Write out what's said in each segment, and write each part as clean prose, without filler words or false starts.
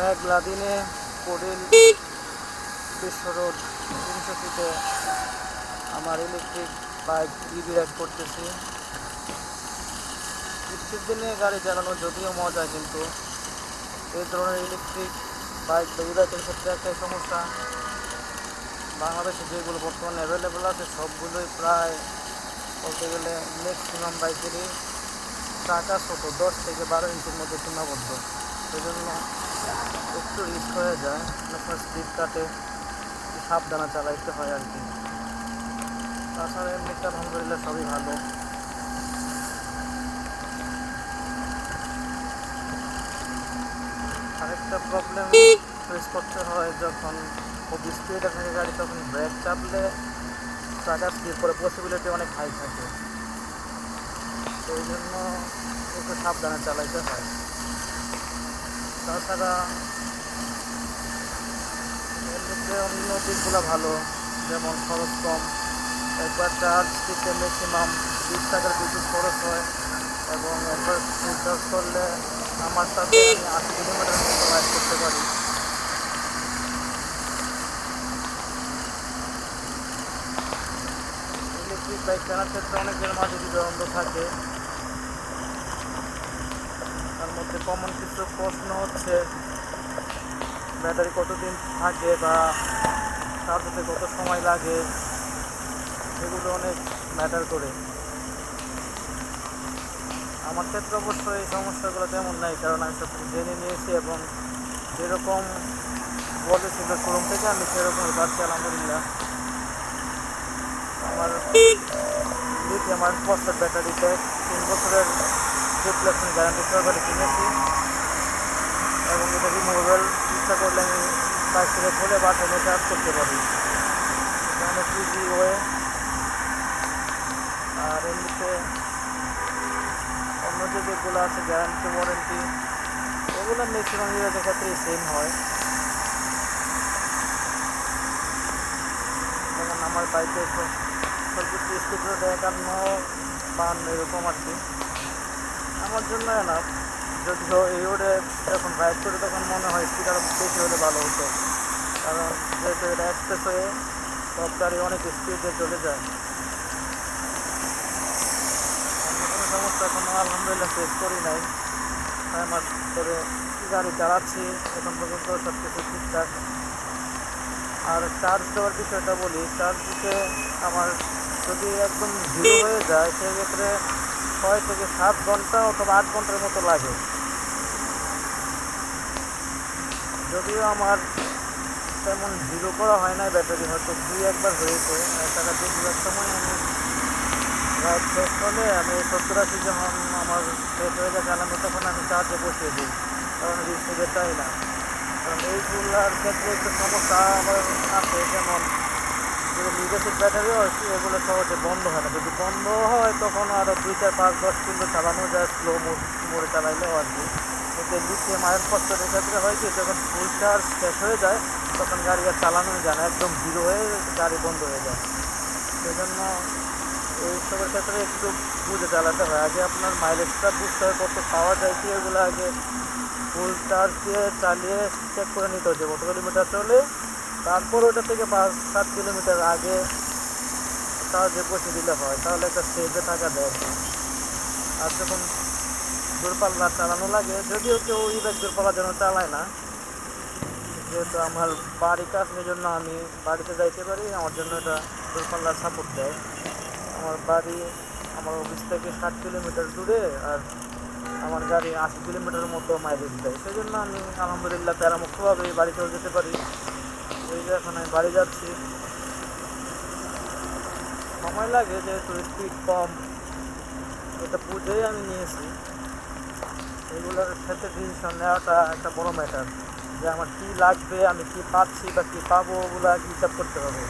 মেঘলা দিনে কোডিল বিশ্ব রোড 300 ফিটে আমার ইলেকট্রিক বাইক ইভি রাইড করতেছি। বৃষ্টির দিনে গাড়ি চালানো যদিও মজা, কিন্তু এই ধরনের ইলেকট্রিক বাইক বা ই বাইকের ক্ষেত্রে একটাই সমস্যা, বাংলাদেশে যেগুলো বর্তমানে অ্যাভেলেবেল আছে সবগুলোই প্রায় বলতে গেলে ম্যাক্সিমাম বাইকেরই চাকা ছোট, 10 থেকে 12 ইঞ্চির মধ্যে সীমাবদ্ধ। সেজন্য একটু রিস্ক হয়ে যায়, আপনার স্পিড কাটে সাবধানে চালাইতে হয় আর কি। তাছাড়া এমনিতে আলহামদুলিল্লাহ সবই ভালো। আরেকটা প্রবলেম ফেস করতে হয় যখন খুব স্পিডে থাকে গাড়ি, তখন ব্রেক চাপলে চাকা স্লিপ করে পসিবিলিটি অনেক হাই থাকে, সেই জন্য একটু সাবধানে চালাইতে হয়। তাছাড়া এমনিতে অন্য দিকগুলো ভালো, যেমন খরচ কম, একবার চার্জ দিতে ম্যাক্সিমাম 20 টাকার বিদ্যুৎ খরচ হয়, এবং একবার ফুল চার্জ করলে আমার সাথে আমি 80 কিলোমিটার মতো রাইড করতে পারি। ইলেকট্রিক বাইক কেনার ক্ষেত্রে অনেকের মাঝে দ্বিধাদ্বন্দ্ব থাকে। তার মধ্যে কমন কিছু প্রশ্ন হচ্ছে ব্যাটারি কতদিন থাকে বা চার্জ হতে কত সময় লাগে, এগুলো অনেক ম্যাটার করে। আমার ক্ষেত্রে অবশ্য এই সমস্যাগুলো তেমন নাই, কারণ আমি সব কিছু জেনে নিয়েছি এবং যেরকম বলেছিল শোরুম থেকে আমি সেরকমই পাচ্ছি আলহামদুলিল্লাহ। আমার লিথিয়াম আয়রন ফসফেট ব্যাটারিতে 3 বছরের রিপ্লেসমেন্ট গ্যারান্টি সহকারে কিনেছি, এবং এটা রিমুভেবল, ইচ্ছা করলে আমি বাইক থেকে খুলে বাসায় চার্জ করতে পারি, এটা অনেক ইজি ওয়ে। আর এমনিতে অন্য যে যেগুলো আছে গ্যারান্টি ওয়ারেন্টি, ওগুলো ম্যাক্সিমাম ইউজের ক্ষেত্রেই সেম হয়। যেমন আমার বাইকে সর্বোচ্চ স্পিড হলো 51-52 এরকম আর কি, আমার জন্য না। যদিও এই রোডে যখন রাইড করি তখন মনে হয় স্পিড আরও বেশি হলে ভালো হতো, কারণ যেহেতু এটা এক্সপ্রেস হয়ে সব গাড়ি অনেক স্পিডে চলে যায়। কোনো সমস্যা এখনও আলহামদুলিল্লাহ ফেস করি নাই, 6 মাস ধরে গাড়ি চালাচ্ছি, এখন পর্যন্ত সব কিছু ঠিকঠাক। আর চার্জ দেওয়ার বিষয়টা বলি, চার্জ দিতে আমার যদি একদম জিরো হয়ে যায় সেক্ষেত্রে 6 থেকে 7 ঘন্টা অথবা 8 ঘন্টার মতো লাগে। যদিও আমার তেমন জিরো করা হয় না ব্যাটারি, হয়তো 2-1 বার হয়েছে। টাকা বেশিরভাগ সময় আমি রাইড শেষ হলে আমি 70-80 যখন আমার শেষ হয়ে যায় চালানো, তখন আমি চার্জে বসিয়ে দিই, কারণ রিস্ক নিতে চাই না। কারণ এইগুলার ক্ষেত্রে একটু সমস্যা আমার আছে, যেমন যদি লিগেসিড ব্যাটারি হয় এগুলো সহজে বন্ধ হয় না, যদি বন্ধ হয় তখন আরও 2-4-5-10 কিলো চালানো যায় স্লো মোডে চালাইলেও আর কি। কিন্তু লিথিয়াম আয়রন ফসফেটের ক্ষেত্রে হয় কি, যখন ফুল চার্জ শেষ হয়ে যায় তখন গাড়ি আর চালানোই যায় না, একদম জিরো হয়ে গাড়ি বন্ধ হয়ে যায়। সেই জন্য এইসবের ক্ষেত্রে একটু বুঝে চালাতে হয়, আগে আপনার মাইলেজটা বুঝতে হয় কত পাওয়া যায় কি, এগুলো আগে ফুল চার্জ দিয়ে চালিয়ে চেক করে নিতে হচ্ছে কত কিলোমিটার চলে, তারপর ওটা থেকে 5-7 কিলোমিটার আগে চার্জে বসে দিলে হয়, তাহলে একটা সেফে থাকা যায়। আর যখন দূরপাল্লা চালানো লাগে, যদিও কেউ ই বাইক দূরপাল্লা যেন চালায় না, যেহেতু আমার বাড়ি কাজ, সেই জন্য আমি বাড়িতে যাইতে পারি, আমার জন্য এটা দূরপাল্লার সাপোর্ট দেয়। আমার বাড়ি আমার অফিস থেকে 60 কিলোমিটার দূরে, আর আমার গাড়ি 80 কিলোমিটারের মতো মাইলেজ দেয়, সেই জন্য আমি আলহামদুলিল্লাহ প্যারামুক্তভাবে বাড়ি চলে যেতে পারি। এই যে এখন আমি বাড়ি যাচ্ছি, সময় লাগে যেহেতু স্পিড কম, এটা বুঝেই আমি নিয়েছি। এগুলোর ক্ষেত্রে ডিসিশন নেওয়াটা একটা বড় ম্যাটার, যে আমার কী লাগবে, আমি কী পাচ্ছি বা কী পাবো, ওগুলো আগে হিসাব করতে হবে।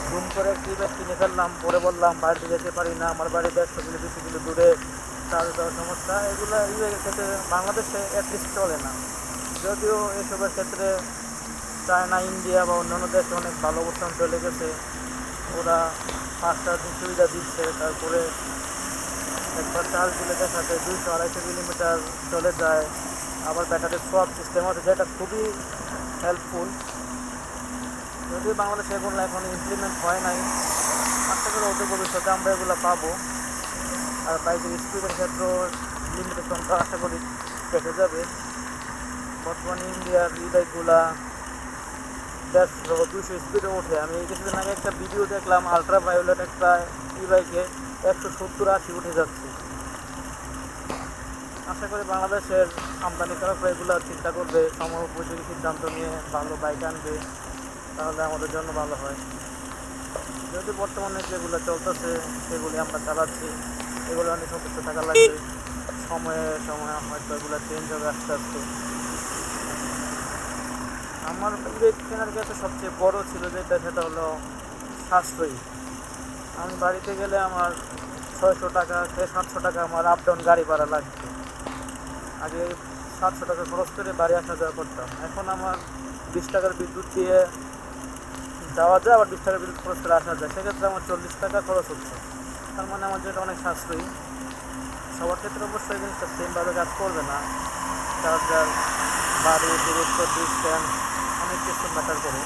জুম করে একটি ব্যাগ কিনে ফেললাম, পরে বললাম বাড়িতে যেতে পারি না, আমার বাড়ি 150 কিলো 200 কিলো দূরে, চার্জ দেওয়ার সমস্যা, এগুলো এই ব্যাগের ক্ষেত্রে বাংলাদেশে অ্যাটলিস্ট চলে না। যদিও এসবের ক্ষেত্রে চায়না, ইন্ডিয়া বা অন্যান্য দেশে অনেক ভালো অবস্থান চলে গেছে, ওরা ফাস্ট চার্জিং সুবিধা দিচ্ছে, তারপরে একবার চার্জ দিলে দেখা যায় 200-250 কিলোমিটার চলে যায়, আবার ব্যাটারি সোয়াপ সিস্টেম আছে, যেটা খুবই হেল্পফুল। যদিও বাংলাদেশে এগুলো এখন ইমপ্লিমেন্ট হয় নাই, আশা করি অতি ভবিষ্যতে আমরা এগুলো পাবো। আর বাইকের স্পিডের ক্ষেত্রেও লিমিটেশনটা আশা করি কেটে যাবে। বর্তমানে ইন্ডিয়ার ই বাইকগুলা 150-200 স্পিডে ওঠে। আমি কিছুদিন আগে একটা ভিডিও দেখলাম, আলট্রা ভায়োলেট একটা ই বাইকে 170-80 উঠে যাচ্ছে। আশা করি বাংলাদেশের আমদানিকারকরা এগুলো চিন্তা করবে, সময় উপযোগী সিদ্ধান্ত নিয়ে ভালো বাইক আনবে, তাহলে আমাদের জন্য ভালো হয়। যদি বর্তমানে যেগুলো চলতেছে সেগুলি আমরা চালাচ্ছি, এগুলো অনেক সতর্ক থাকা লাগবে। সময়ে সময়ে হয়তো এগুলো চেঞ্জ হবে আস্তে আস্তে। আমার বাইক কেনার কাছে সবচেয়ে বড় ছিল যেটা, সেটা হলো সাশ্রয়ী। আমি বাড়িতে গেলে আমার 600 টাকা থেকে 700 টাকা আমার আপ ডাউন গাড়ি ভাড়া লাগবে। আগে 700 টাকা খরচ করে বাড়ি আসা যাওয়া করতাম, এখন আমার 20 টাকার বিদ্যুৎ দিয়ে যাওয়া যায়, আবার 20 টাকার বিদ্যুৎ খরচ করে আসা যায়, সেক্ষেত্রে আমার 40 টাকা খরচ হচ্ছে। তার মানে আমার যেটা অনেক সাশ্রয়ী। সবার ক্ষেত্রে অবশ্যই জিনিসটা সেমভাবে কাজ করবে না, চার্জার, বাড়ি, দূরত্ব, ডিস্ট্যান্স অনেক কিছু ম্যাটার করে।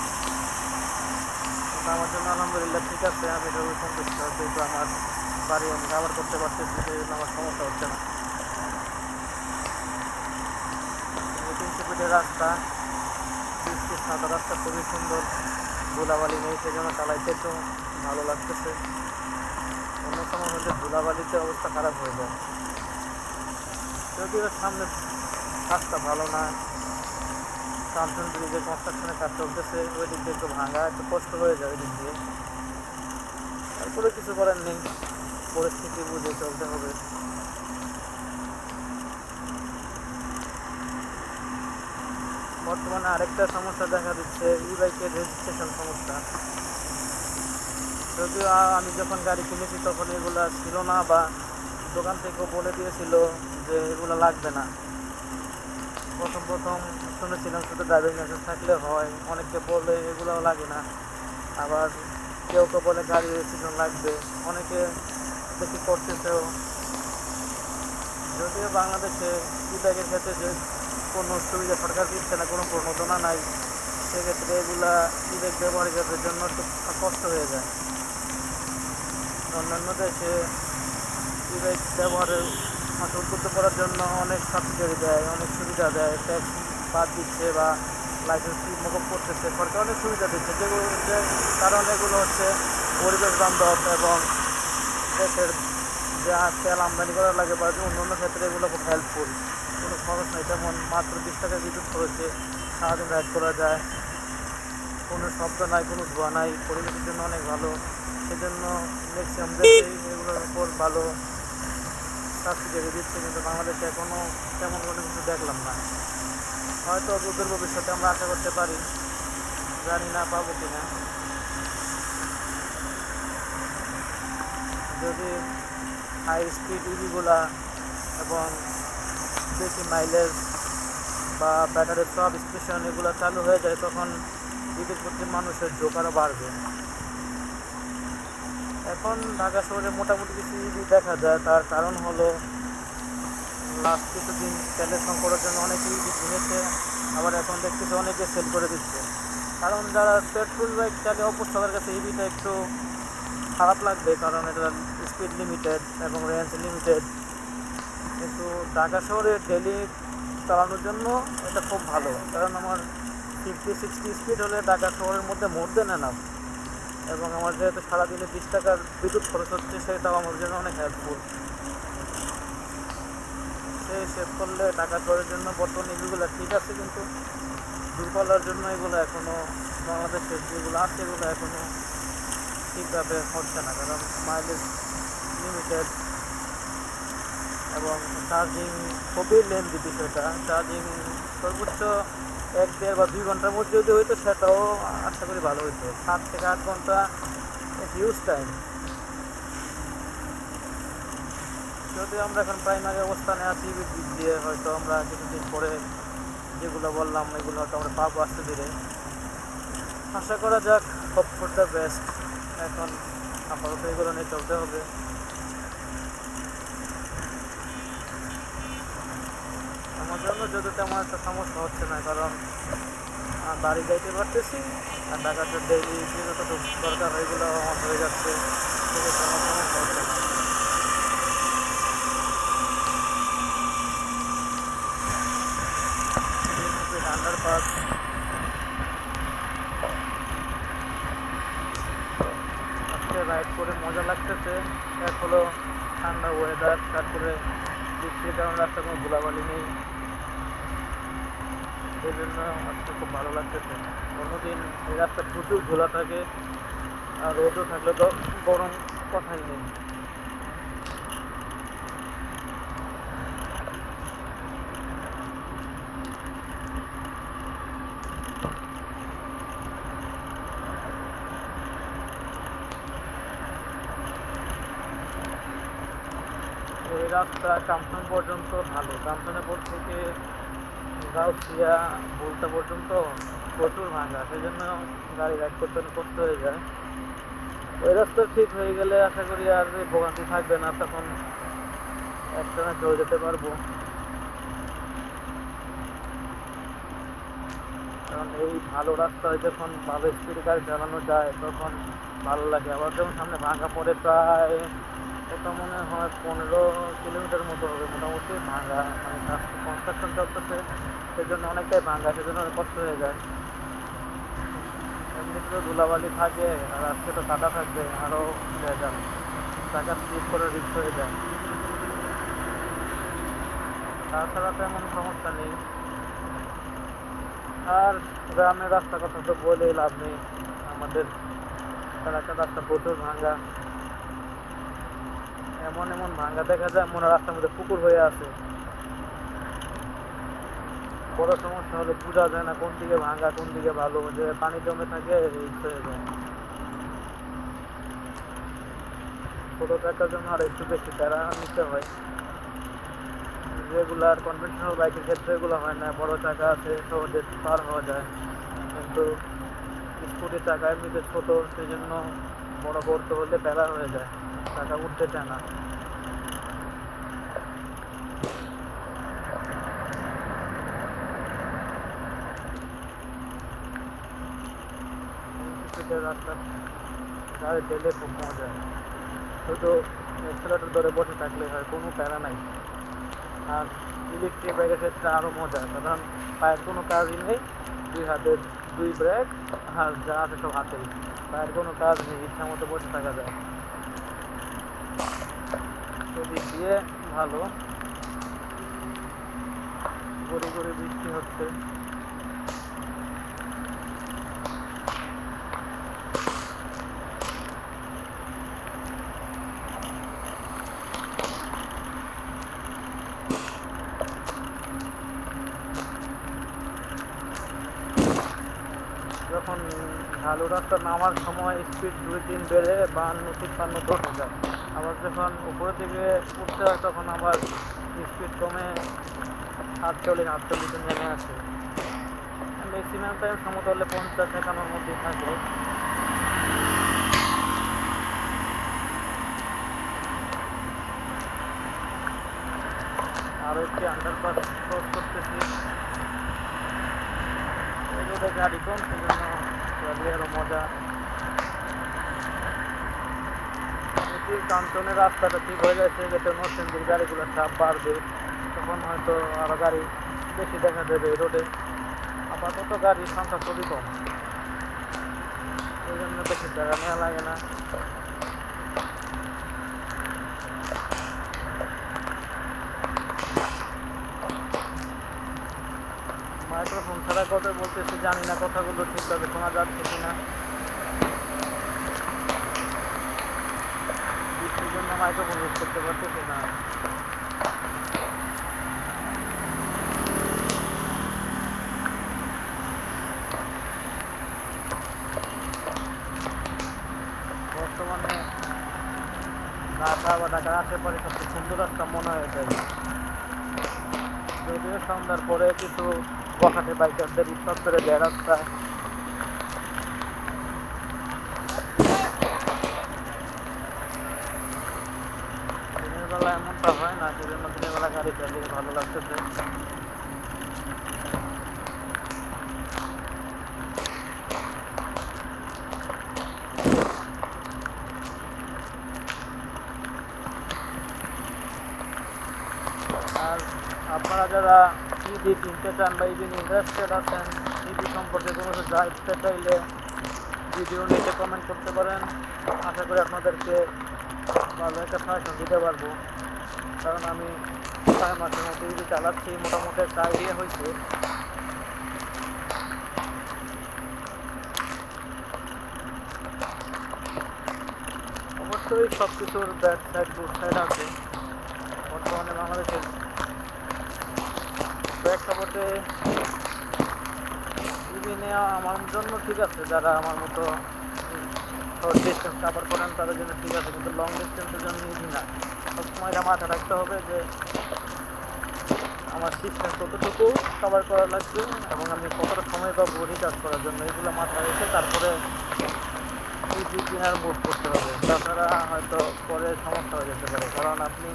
আমার জন্য আলহামদুলিল্লাহ ঠিক আছে, আমি এটা সন্তুষ্ট, যেহেতু আমার বাড়ি আমি ব্যবহার করতে পারতেছি, সেই জন্য আমার সমস্যা হচ্ছে না। 300 ফিটের রাস্তা, বৃষ্টির সাদা রাস্তা খুবই সুন্দর, ধুলাবালি নেই, সেই জন্য চালাইতে একটু ভালো লাগতেছে। অন্য সময় হলে ধুলাবালিতে অবস্থা খারাপ হয়ে যায়। যদিও সামনে রাস্তা ভালো না, কাঞ্চন ব্রিজে কনস্ট্রাকশনের কাজ চলতেছে, ওই দিক দিয়ে একটু ভাঙা, একটু কষ্ট হয়ে যায় ওই দিক দিয়ে। তারপরে কিছু করার নেই, পরিস্থিতি বুঝে চলতে হবে। বর্তমানে আরেকটা সমস্যা দেখা দিচ্ছে, ই বাইকের রেজিস্ট্রেশন সমস্যা। যদিও আমি যখন গাড়ি কিনেছি তখন এগুলো ছিল না, বা দোকান থেকেও বলে দিয়েছিল যে এগুলো লাগবে না। প্রথম শুনেছিলাম শুধু ড্রাইভিং লাইসেন্স থাকলে হয়, অনেকে বলে এগুলোও লাগে না, আবার কেউ কেউ বলে গাড়ি রেজিস্ট্রেশন লাগবে, অনেকে দেখি করতেছেও। যদিও বাংলাদেশে ই বাইকের ক্ষেত্রে যে কোনো সুবিধা সরকার দিচ্ছে না, কোনো প্রণোদনা নাই, সেক্ষেত্রে এগুলা ই বাইক ব্যবহারকারীদের জন্য একটু কষ্ট হয়ে যায়। অন্যান্য দেশে ই বাইক ব্যবহারের উদ্বুদ্ধ করার জন্য অনেক সাবসিডি দেয়, অনেক সুবিধা দেয়, ট্যাক্স বাদ দিচ্ছে বা লাইসেন্স ফি মকুব করতেছে, সরকার অনেক সুবিধা দিচ্ছে, যেগুলো যে কারণ এগুলো হচ্ছে পরিবেশ বান্ধব এবং দেশের যে তেল আমদানি করা লাগে বা অন্য ক্ষেত্রে এগুলো খুব হেল্পফুল। কোনো খরচ নেই, যেমন মাত্র 20 টাকা বিদ্যুৎ খরচে সারাদিন রাইড করা যায়, কোনো শব্দ নাই, কোনো ধোঁয়া নাই, পরিবেশের জন্য অনেক ভালো। সেজন্য ম্যাক্সিমাম দেশে এগুলোর উপর ভালো সাবসিডি দিচ্ছে, কিন্তু বাংলাদেশে এখনও তেমন কোনো কিছু দেখলাম না। হয়তো দূর ভবিষ্যতে আমরা আশা করতে পারি, জানি না পাবো কিনা। যদি হাই স্পিড ইভিগুলা এবং বেশি মাইলেজ বা ব্যাটারির সব স্টেশন এগুলো চালু হয়ে যায়, তখন বিদ্যুৎ প্রতি মানুষের ঝোঁক আরও বাড়বে। এখন ঢাকা শহরে মোটামুটি কিছু ইভি দেখা যায়, তার কারণ হলো লাস্ট কিছুদিন তেলের সংকটের জন্য অনেকে ইভি কিনেছে, আবার এখন দেখতেছে অনেকে সেল করে দিচ্ছে। কারণ যারা পেট্রোল বাইক চালিয়ে অভ্যস্ত, তাদের কাছে ইভিটা একটু খারাপ লাগবে, কারণ এটা স্পিড লিমিটেড এবং রেঞ্জ লিমিটেড। কিন্তু ঢাকা শহরে ডেলি চালানোর জন্য এটা খুব ভালো, কারণ আমার 50-60 স্পিড হলে ঢাকা শহরের মধ্যে মোর দেন এনাফ, এবং আমার যেহেতু সারাদিনে 20 টাকার বিদ্যুৎ খরচ হচ্ছে, সেটাও আমার জন্য অনেক হেল্পফুল। সেই সেভ করলে ঢাকা শহরের জন্য বর্তমানে এগুলো ঠিক আছে, কিন্তু দূরপাল্লার জন্য এগুলো এখনও বাংলাদেশের যেগুলো আছে এগুলো এখনও ঠিকভাবে হচ্ছে না, কারণ মাইলেজ লিমিটেড এবং চার্জিং খুবই লেন্দি বিষয়টা। চার্জিং সর্বোচ্চ 1-1.5 বা 2 ঘন্টার মধ্যে যদি হইতো, সেটাও আশা করি ভালো হইতো। 7 থেকে 8 ঘন্টা হিউজ টাইম। যদি আমরা এখন প্রাইমারি অবস্থানে আছি, দিক দিয়ে হয়তো আমরা কিছুদিন পরে যেগুলো বললাম এগুলো হয়তো আমরা পাবো আস্তে ধীরে। আশা করা যাক, হোপ ফর দ্য বেস্ট। এখন আপাতত এগুলো নিয়ে চলতে হবে। আমার আমার জন্য যদি তেমন একটা সমস্যা হচ্ছে না, কারণ বাড়ি যাইতে পারতেছি আর টাকাটা ডেইলি যতটুকু দরকার ওইগুলো আমার হয়ে যাচ্ছে, সেক্ষেত্রে আমার সমস্যা হচ্ছে না। আন্ডারপাস আজকে রাইড করে মজা লাগতেছে। এক হলো ঠান্ডা ওয়েদার, তারপরে বৃষ্টির কারণে রাস্তা কোনো ধুলাবালি নেই, সেই জন্য আজকে খুব ভালো লাগতেছে। অন্যদিন এই রাস্তায় প্রচুর ধুলা থাকে আর রোদও থাকলে তো গরম কথাই নেই। এই রাস্তা কামসান পর্যন্ত ভালো, কামসানের পর থেকে গাউসিয়া বুলতা পর্যন্ত প্রচুর ভাঙা, সেই জন্য গাড়ি রাইড করতে অনেক কষ্ট হয়ে যায়। ওই রাস্তা ঠিক হয়ে গেলে আশা করি আর ভোগান্তি থাকবে না, তখন একটানা চলে যেতে পারবো। কারণ এই ভালো রাস্তায় যখন ভালো স্পিডে গাড়ি চালানো যায় তখন ভালো লাগে। আবার যখন সামনে ভাঙা পড়ে প্রায় এটা মনে হয় 15 কিলোমিটার মতো হবে মোটামুটি ভাঙা, মানে কনস্ট্রাকশন চলতেছে, সেই জন্য অনেকটাই ভাঙা, সেই জন্য অনেক কষ্ট হয়ে যায়। এমনিতে তো ধুলাবালি থাকে আর আজকে তো কাটা থাকবে, আরও ভেজাল, টাকা স্লিপ করে রিস্ক হয়ে যায়। তাছাড়া তেমন সমস্যা নেই। আর গ্রামের রাস্তার কথা তো বলেই লাভ নেই, আমাদের এলাকার রাস্তা প্রচুর ভাঙা, এমন এমন ভাঙা দেখা যায় মনে রাস্তার মধ্যে পুকুর হয়ে আছে। বড় সমস্যা হলে বোঝা যায় না কোন দিকে ভাঙা কোন দিকে ভালো, যে পানি জমে থাকে রিস্ক হয়ে যায়। ছোটো চাকার জন্য আর একটু বেশি প্যারা নিতে হয়, রেগুলার কনভেনশনাল বাইকের ক্ষেত্রে এগুলো হয় না, বড় চাকা আছে সহজে পার হওয়া যায়, কিন্তু স্কুটির চাকা এমনিতে ছোটো, সেই জন্য বড় করতে হলে প্যারা হয়ে যায়, চাকা উঠতে চায় না। রাস্তা গাড়ি ঠেলে খুব মজা, শুধু অ্যাক্সেলেটর ধরে বসে থাকলে হয়, কোনো প্যারা নাই। আর ইলেকট্রিক বাইকের ক্ষেত্রে আরও মজা, কারণ পায়ের কোনো কাজই নেই, দুই হাতের দুই ব্রেক আর যা আছে সব হাতেই, পায়ের কোনো কাজ নেই, ইচ্ছা মতো বসে থাকা যায়। সেদিক দিয়ে ভালো। গড়ি গড়ি বৃষ্টি হচ্ছে। যখন ভালো রাস্তা নামার সময় স্পিড 2-3 বেড়ে 52-53 হয়ে যায়, আবার যখন উপরে থেকে উঠতে হয় তখন আবার স্পিড কমে 48-48 নেমে আসে। ম্যাক্সিমাম টাইম সমতলে 50-51 মধ্যেই থাকে। আরও একটি আন্ডারপাস ক্রস করতেছি, রোডে গাড়ি কম, সেজন্য গাড়ি আরও মজা। কাঞ্চনের রাস্তাটা ঠিক হয়ে যায়, সেক্ষেত্রে নরসিংদীর গাড়িগুলোর চাপ বাড়বে, তখন হয়তো আরও গাড়ি বেশি দেখা দেবে রোডে। আপাতত গাড়ির সংখ্যা খুবই কম, এই জন্য বেশি জায়গা নেওয়া লাগে না। মাইক্রোফোন ছাড়া কথা বলতেছি, জানি না কথাগুলো ঠিকভাবে শোনা যাচ্ছে কিনা, বৃষ্টির জন্য মাইক্রোফোন ইউজ করতে পারতেছি না। বর্তমানে ঢাকা বা ঢাকার আশেপাশে সবচেয়ে সুন্দর রাস্তা মনে হয়ে যায়, যদিও সন্ধ্যার পরে কিছু বখাটে বাইকারদের উৎপাত করে দেয় রাস্তায়। দিনের বেলা এমনটা হয় না, সেজন্য দিনের বেলা গাড়ি চালিয়ে ভালো লাগতেছে। আর আপনারা যারা ইভি কিনতে চান বা ইভি ইন্টারেস্টেড আছেন, ইভি সম্পর্কে কোনো কিছু জানতে চাইলে ভিডিও নিচে কমেন্ট করতে পারেন। আশা করি আপনাদেরকে ভালো একটা সাজেশন দিতে পারবো, কারণ আমি 6 মাসের মতো ইভি চালাচ্ছি, মোটামুটি একটা আইডিয়া হয়েছে। অবশ্যই সব কিছুর ব্যাড সাইড গুড সাইড আছে। বর্তমানে বাংলাদেশের প্রেক্ষাপটে ইভি নেওয়া আমার জন্য ঠিক আছে, যারা আমার মতো শর্ট ডিস্টেন্স কাভার করেন তাদের জন্য ঠিক আছে, কিন্তু লং ডিস্টেন্সের জন্য ইভি না। সবসময় এটা মাথায় রাখতে হবে যে আমার ডিস্টেন্স কতটুকু কভার করা লাগবে এবং আমি কতটা সময় পাবো রিচার্জ করার জন্য, এগুলো মাথায় রেখে তারপরে ইভি কেনার মুভ করতে হবে। তাছাড়া হয়তো পরে সমস্যা হয়ে যেতে পারে, কারণ আপনি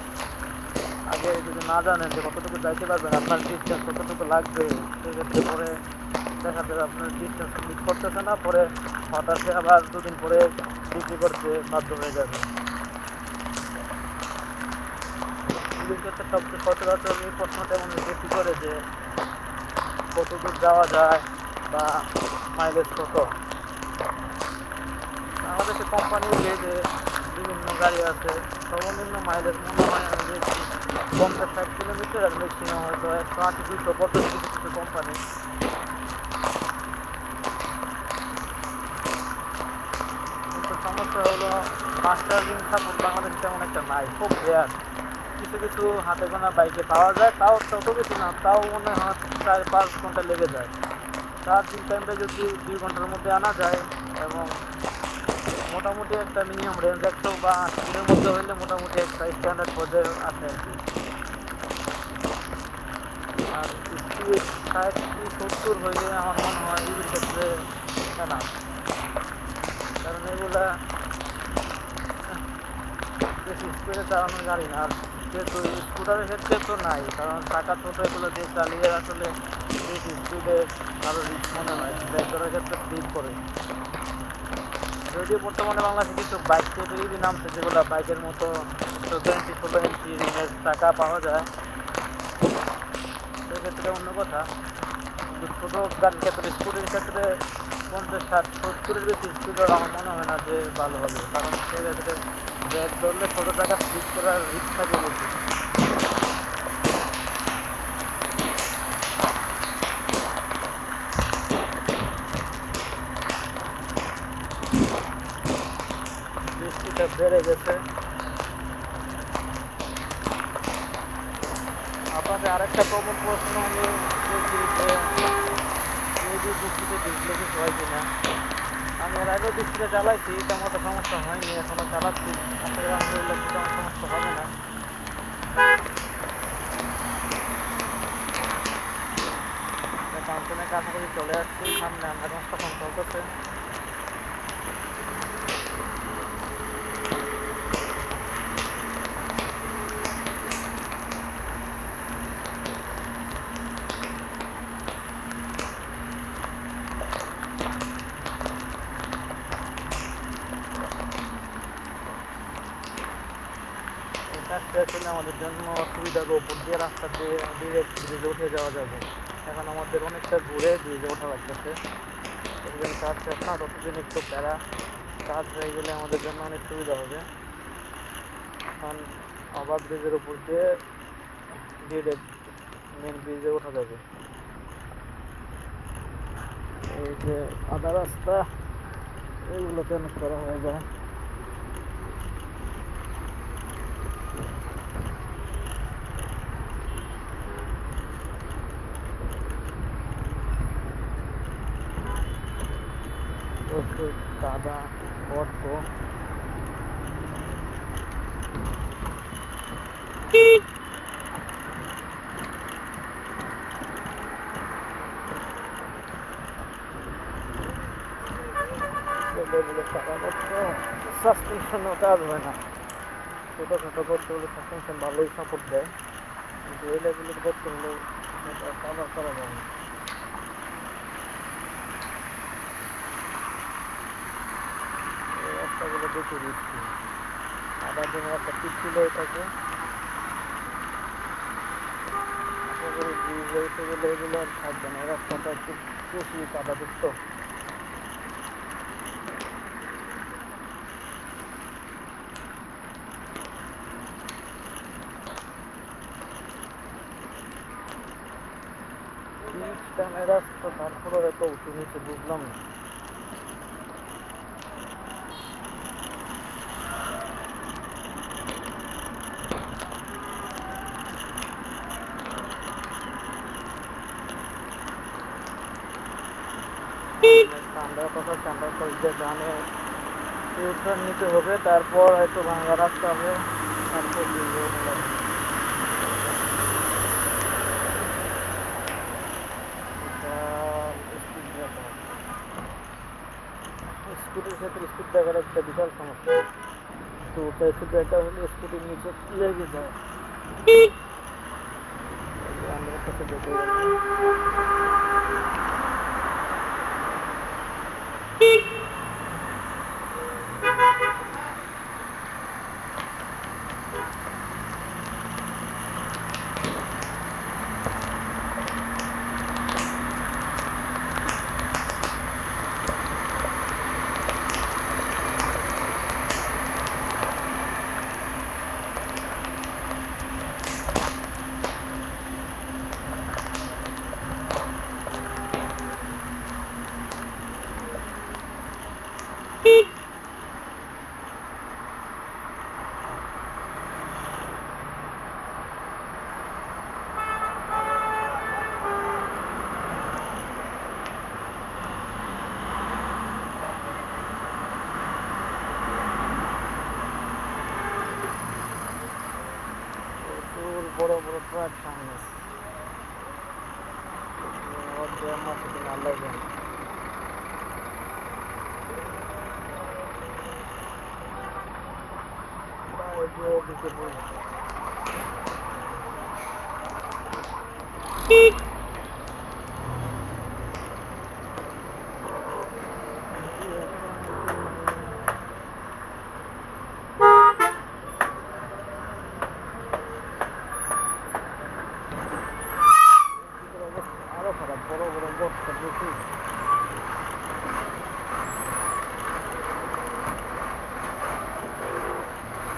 আগে যদি না জানেন যে কতটুকু যাইতে পারবেন, আপনার ডিস্টেন্স কতটুকু লাগবে, সেক্ষেত্রে পরে দেখা যাবে আপনার ডিস্টেন্স মিট করতেছে না, পরে হঠাৎ আবার দুদিন পরে বিক্রি করতে বাধ্য হয়ে যাবে। ইভির ক্ষেত্রে সবচেয়ে সচরাচর এই প্রশ্নটা এমন বেশি করে যে কত দূর যাওয়া যায় বা মাইলেজ কত। বাংলাদেশে কোম্পানির যে বিভিন্ন গাড়ি আছে, সর্বনিম্ন মাইলেজ মনে হয় আমি দেখছি 50-60 কিলোমিটার, আর ম্যাক্সিমাম হয়তো 180-200 কিছু কিছু কোম্পানি। কিন্তু সমস্যা হলো ফাস্ট চার্জিং সাপোর্ট বাংলাদেশে তেমন একটা নাই, খুব রেয়ার। কিছু কিছু হাতে গোনা বাইকে পাওয়া যায়, তাও তত বেশি না, তাও মনে হয় 4-5 ঘন্টা লেগে যায়। চার্জিং টাইমটা যদি 2 ঘন্টার মধ্যে আনা যায় এবং মোটামুটি একটা মিনিমাম রেঞ্জ 100 বা 80-এর মধ্যে হইলে মোটামুটি একটা স্ট্যান্ডার্ড পর্যায়ে আসে আর কি। আর স্পিড 60-70 হইলে আমার মনে হয় ইভির ক্ষেত্রে না, কারণ এগুলা বেশি স্পিডে চালানো গাড়ি না। আর যেহেতু স্কুটারের ক্ষেত্রে তো নাই, কারণ চাকা ছোটো, এগুলো দিয়ে চালিয়ে আসলে বেশি স্পিডে আরও রিস্ক মনে হয়, ব্রেক করার ক্ষেত্রে স্লিপ করে। যদিও বর্তমানে বাংলাদেশে কিছু বাইক তৈরি নামছে, যেগুলো বাইকের মতো 14-16 ইঞ্চি রিমের চাকা পাওয়া যায়, সেক্ষেত্রে অন্য কথা। কিন্তু ছোটো গাড়ির ক্ষেত্রে, স্কুটির ক্ষেত্রে 50-60-70-এর বেশি স্পিডের আমার মনে হয় না যে ভালো হবে, কারণ সেক্ষেত্রে ব্রেক ধরলে ছোটো জায়গা স্লিপ করার রিস্ক থাকে বেশি। বৃষ্টিটা বেড়ে গেছে। আপনাদের আরেকটা কমন প্রশ্ন আমি বলছি যে বৃষ্টিতে ভিজলে কিছু হয় কিনা। আমি এর আগেও বৃষ্টিতে চালাইছি, তেমন একটা সমস্যা হয়নি, এখনও চালাচ্ছি, আশা করি আলহামদুলিল্লাহ তেমন সমস্যা হবে না। কাউন্সিলের কাছাকাছি চলে আসছি, সামনে আমরা কনস্ট্রাকশন চলতেছে। কাজটা আসলে আমাদের জন্য অসুবিধা, উপর দিয়ে রাস্তা দিয়ে ডিরেক্ট ব্রিজে উঠে যাওয়া যাবে। এখন আমাদের অনেকটা ঘুরে ব্রিজে ওঠা লাগতেছে, যতদিন কাজ শেষ না ততদিন একটু প্যারা, কাজ হয়ে গেলে আমাদের জন্য অনেক সুবিধা হবে। এখন আবার ব্রিজের উপর দিয়ে ডিরেক্ট মেন ব্রিজে ওঠা যাবে। এই যে আধা রাস্তা, এইগুলো চেঞ্জ করা হয়ে যায়। প্রচুর কাদা, গর্ত। সাসপেনশনও কাজ হয় না, ছোটোখাটো করতে হলে সাসপেনশন ভালোই সাপোর্ট দেয়, কিন্তু এই লেভেলের করতে হলে কাভার করা যাবে না। এই রাস্তাগুলো বেশি রিস্কি, আবার দিনের একটা পিচ্ছিল হয়ে থাকে, করি ব্রিজ হয়েছে গেলে এগুলো আর থাকবে না, রাস্তাটা একটু বেশি কাদাযুক্ত। টানে রাস্তা, তারপরে এত উঁচু নিচে বুঝলাম না। ঠান্ডার কথা ঠান্ডা করতে জানে ইউটার্ন নিতে হবে, তারপর হয়তো ভাঙা রাস্তা হবে, তারপর স্কুটির ক্ষেত্রে স্পিড ব্রেকার একটা বিশাল সমস্যা। তো ওটা স্পিড ব্রেকার হলে স্কুটির নিচে লেগে যায়। আমাদের কাছে দেখে বড় বড় ট্রাক সামনে আল্লাহ জানে। দিকে